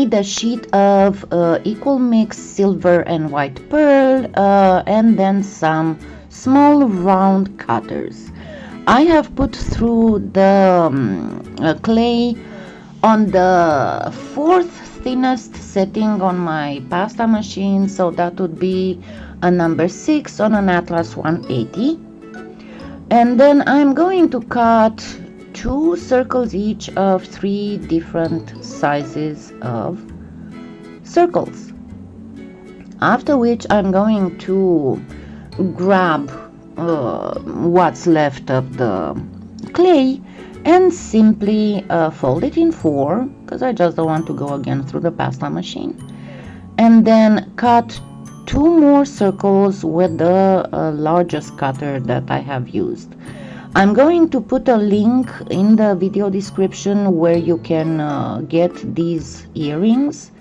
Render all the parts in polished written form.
need a sheet of equal mix silver and white pearl, and then some small round cutters. I have put through the clay on the fourth thinnest setting on my pasta machine, so that would be a number 6 on an Atlas 180. And then I'm going to cut 2 circles each of 3 different sizes of circles. After which I'm going to grab what's left of the clay and simply fold it in 4, because I just don't want to go again through the pasta machine, and then cut 2 more circles with the largest cutter that I have used. I'm going to put a link in the video description where you can get these earrings.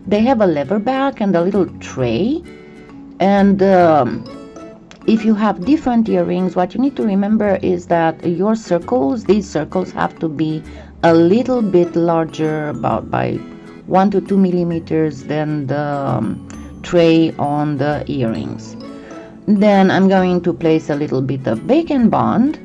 They have a leverback and a little tray, and if you have different earrings, what you need to remember is that your circles, these circles, have to be a little bit larger, about by 1 to 2 millimeters than the tray on the earrings. Then I'm going to place a little bit of Bacon Bond,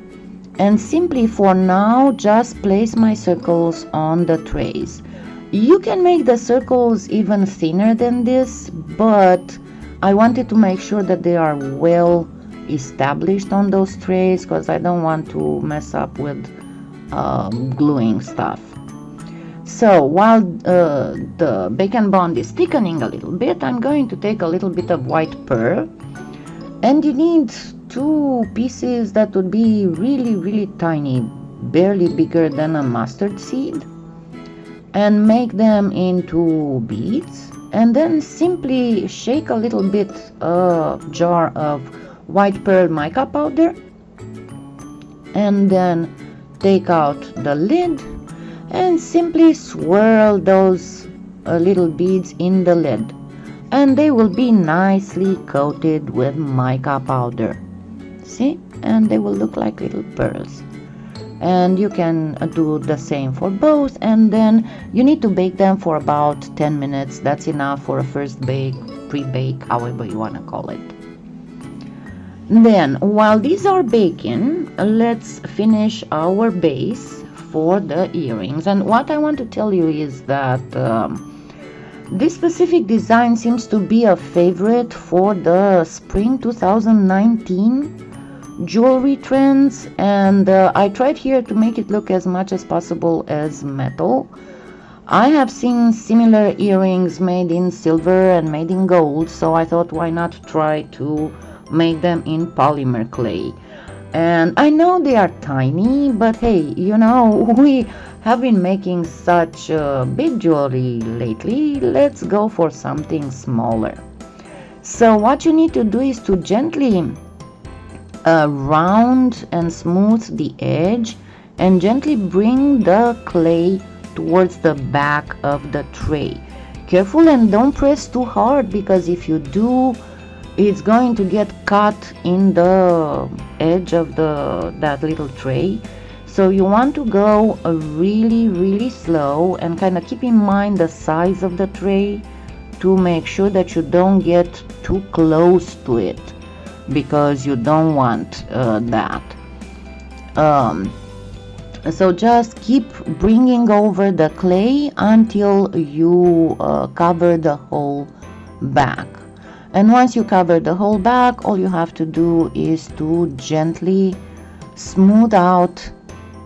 and simply for now just place my circles on the trays. You can make the circles even thinner than this, but I wanted to make sure that they are well established on those trays, because I don't want to mess up with gluing stuff. So while the Bacon Bond is thickening a little bit, I'm going to take a little bit of white pearl, and you need 2 pieces that would be really tiny, barely bigger than a mustard seed, and make them into beads, and then simply shake a little bit a jar of white pearl mica powder, and then take out the lid and simply swirl those little beads in the lid, and they will be nicely coated with mica powder. See? And they will look like little pearls. And you can do the same for both, and then you need to bake them for about 10 minutes. That's enough for a first bake, pre-bake, however you want to call it. Then while these are baking, let's finish our base for the earrings. And what I want to tell you is that this specific design seems to be a favorite for the spring 2019 jewelry trends, and I tried here to make it look as much as possible as metal. I have seen similar earrings made in silver and made in gold, so I thought, why not try to make them in polymer clay. And I know they are tiny, but hey, you know, we have been making such big jewelry lately. Let's go for something smaller. So what you need to do is to gently round and smooth the edge, and gently bring the clay towards the back of the tray. Careful and don't press too hard, because if you do, it's going to get caught in the edge of that little tray. So you want to go really slow, and kind of keep in mind the size of the tray to make sure that you don't get too close to it, because you don't want that. So just keep bringing over the clay until you cover the whole back. And once you cover the whole back, all you have to do is to gently smooth out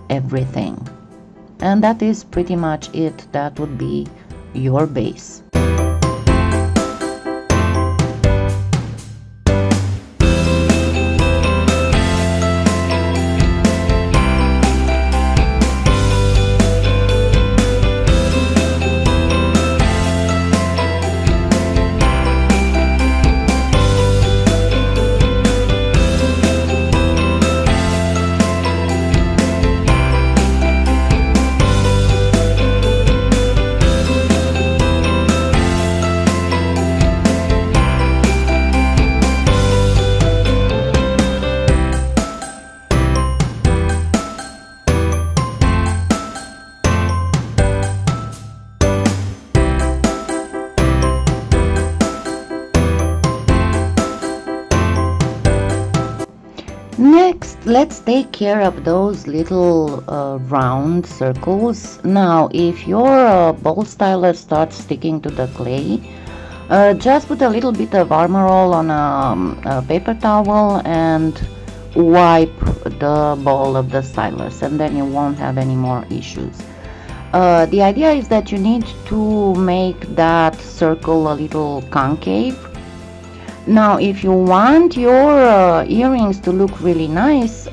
everything. And that is pretty much it. That would be your base. Next, let's take care of those little round circles. Now, if your bowl styler starts sticking to the clay, just put a little bit of Armorol on a paper towel and wipe the bowl of the stylus, and then you won't have any more issues. The idea is that you need to make that circle a little concave. Now, if you want your earrings to look really nice,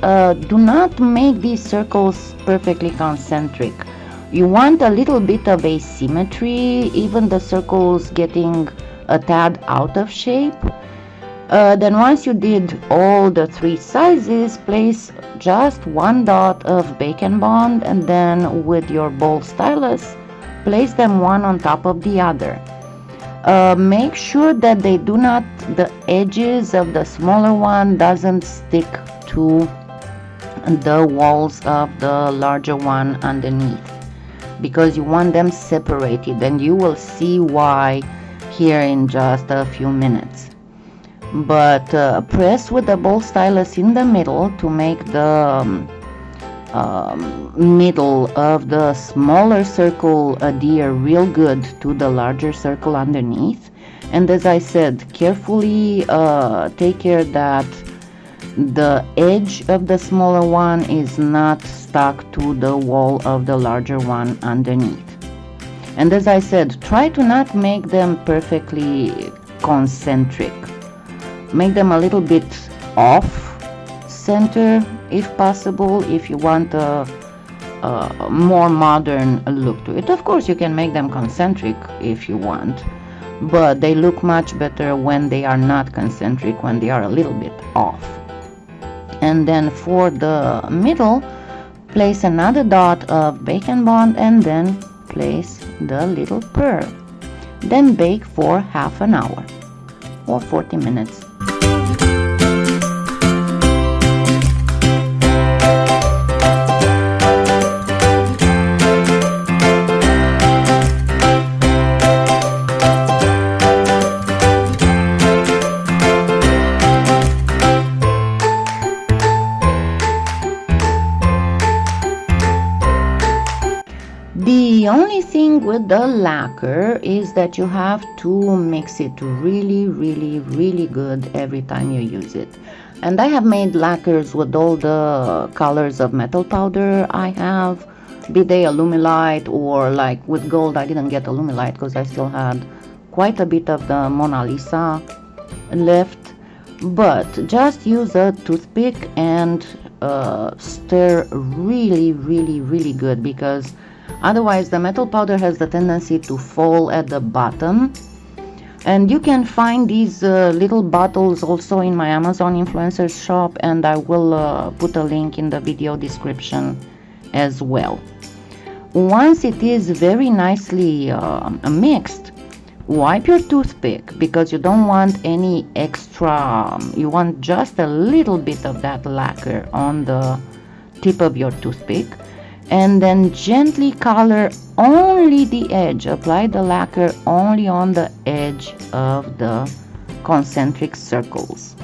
do not make these circles perfectly concentric. You want a little bit of asymmetry, even the circles getting a tad out of shape. Then once you did all the three sizes, place just one dot of Bacon Bond, and then with your bowl stylus, place them one on top of the other. Make sure that the edges of the smaller one doesn't stick to the walls of the larger one underneath, because you want them separated, and you will see why here in just a few minutes. But press with the bowl stylus in the middle to make the middle of the smaller circle adhere real good to the larger circle underneath. And as I said, carefully take care that the edge of the smaller one is not stuck to the wall of the larger one underneath. And as I said, try to not make them perfectly concentric. Make them a little bit off center if possible, if you want a more modern look to it. Of course, you can make them concentric if you want, but they look much better when they are not concentric, when they are a little bit off. And then for the middle, place another dot of Bacon Bond and then place the little pearl. Then bake for half an hour or 40 minutes. The only thing with the lacquer is that you have to mix it really good every time you use it. And I have made lacquers with all the colors of metal powder I have, be they Alumilite, or like with gold I didn't get Alumilite because I still had quite a bit of the Mona Lisa left. But just use a toothpick and stir really good, because otherwise the metal powder has the tendency to fall at the bottom. And you can find these little bottles also in my Amazon influencers shop, and I will put a link in the video description as well. Once it is very nicely mixed, wipe your toothpick, because you don't want any extra, you want just a little bit of that lacquer on the tip of your toothpick. And then gently color only the edge. Apply the lacquer only on the edge of the concentric circles.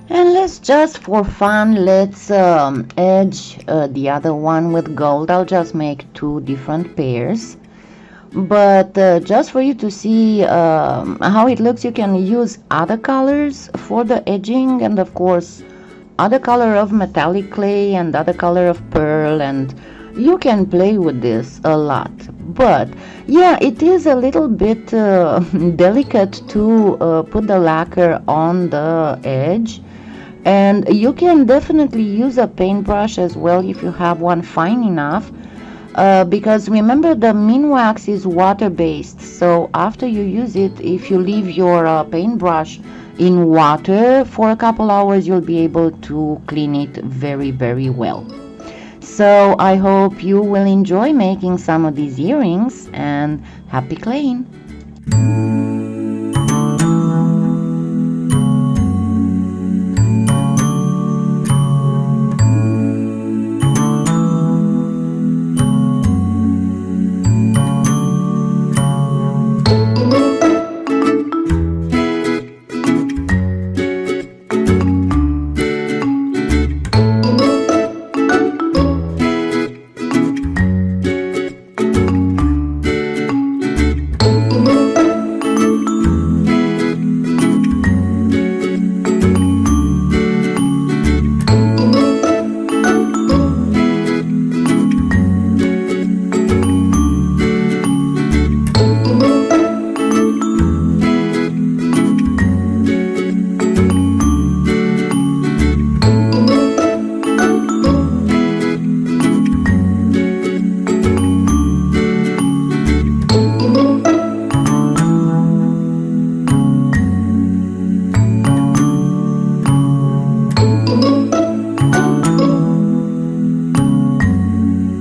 And let's just for fun, let's edge the other one with gold. I'll just make two different pairs. But just for you to see how it looks, you can use other colors for the edging, and of course other color of metallic clay and other color of pearl, and you can play with this a lot. But yeah, it is a little bit delicate to put the lacquer on the edge, and you can definitely use a paintbrush as well if you have one fine enough, because remember the Minwax is water based, so after you use it, if you leave your paintbrush in water for a couple hours, you'll be able to clean it very, very well. So I hope you will enjoy making some of these earrings, and happy claying!